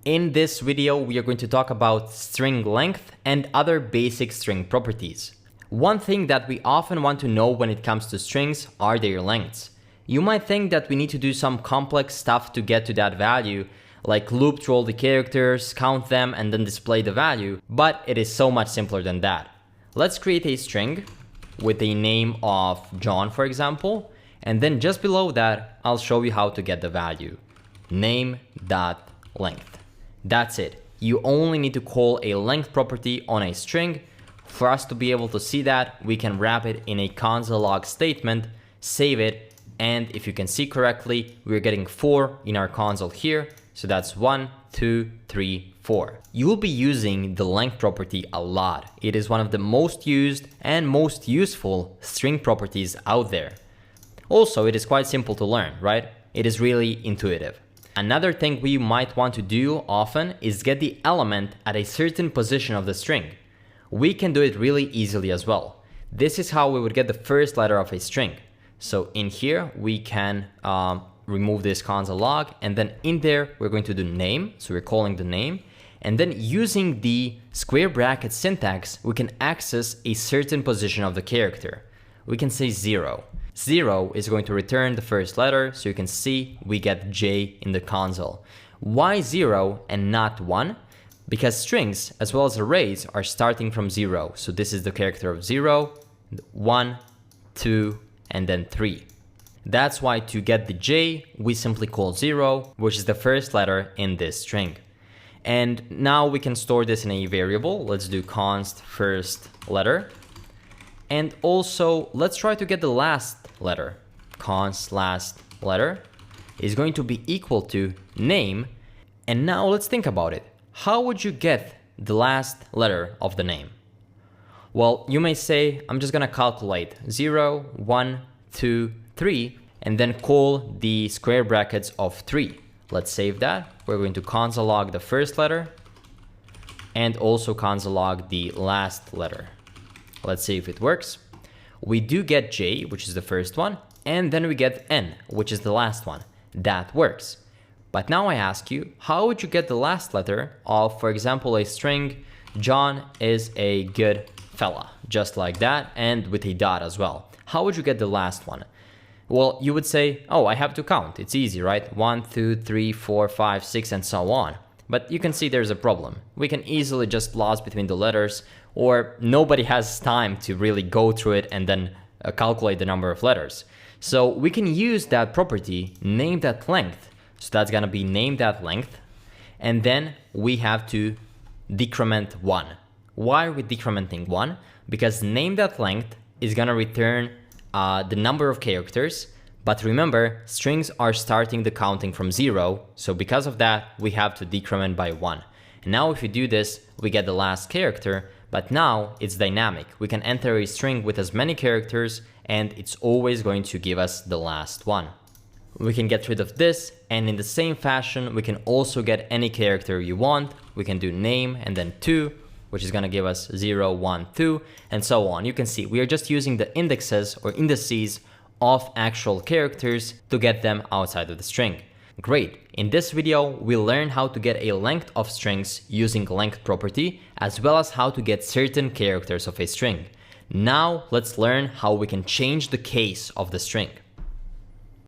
In this video, we are going to talk about string length and other basic string properties. One thing that we often want to know when it comes to strings are their lengths. You might think that we need to do some complex stuff to get to that value, like loop through all the characters, count them, and then display the value, but it is so much simpler than that. Let's create a string with a name of John, for example, and then just below that, I'll show you how to get the value. Name.length. That's it. You only need to call a length property on a string. For us to be able to see that, we can wrap it in a console log statement, save it, and if you can see correctly, we're getting 4 in our console here. So that's 1, 2, 3, 4. You will be using the length property a lot. It is one of the most used and most useful string properties out there. Also, it is quite simple to learn, right? It is really intuitive. Another thing we might want to do often is get the element at a certain position of the string. We can do it really easily as well. This is how we would get the first letter of a string. So in here, we can remove this console log, and then in there, we're going to do name. So we're calling the name. And then using the square bracket syntax, we can access a certain position of the character. We can say 0. 0 is going to return the first letter, so you can see we get J in the console. Why 0 and not 1? Because strings, as well as arrays, are starting from 0. So this is the character of 0, 1, 2, and then 3. That's why to get the J, we simply call 0, which is the first letter in this string. And now we can store this in a variable. Let's do const first letter. And also, let's try to get the last letter. Const last letter is going to be equal to name. And now let's think about it. How would you get the last letter of the name? Well, you may say, I'm just going to calculate 0, 1, 2, 3, and then call the square brackets of 3. Let's save that. We're going to console log the first letter and also console log the last letter. Let's see if it works. We do get J, which is the first one, and then we get N, which is the last one. That works. But now I ask you, how would you get the last letter of, for example, a string, John is a good fella, just like that, and with a dot as well. How would you get the last one? Well, you would say, oh, I have to count. It's easy, right? 1, 2, 3, 4, 5, 6, and so on. But you can see there's a problem. We can easily just pause between the letters, or nobody has time to really go through it and then calculate the number of letters. So we can use that property, name.length. So that's gonna be name.length. And then we have to decrement 1. Why are we decrementing 1? Because name.length is gonna return the number of characters. But remember, strings are starting the counting from 0. So because of that, we have to decrement by 1. And now if we do this, we get the last character. But now it's dynamic. We can enter a string with as many characters, and it's always going to give us the last one. We can get rid of this, and in the same fashion, we can also get any character you want. We can do name and then 2, which is going to give us 0, 1, 2, and so on. You can see we are just using the indexes or indices of actual characters to get them outside of the string. Great. In this video, we'll learn how to get a length of strings using length property, as well as how to get certain characters of a string. Now let's learn how we can change the case of the string.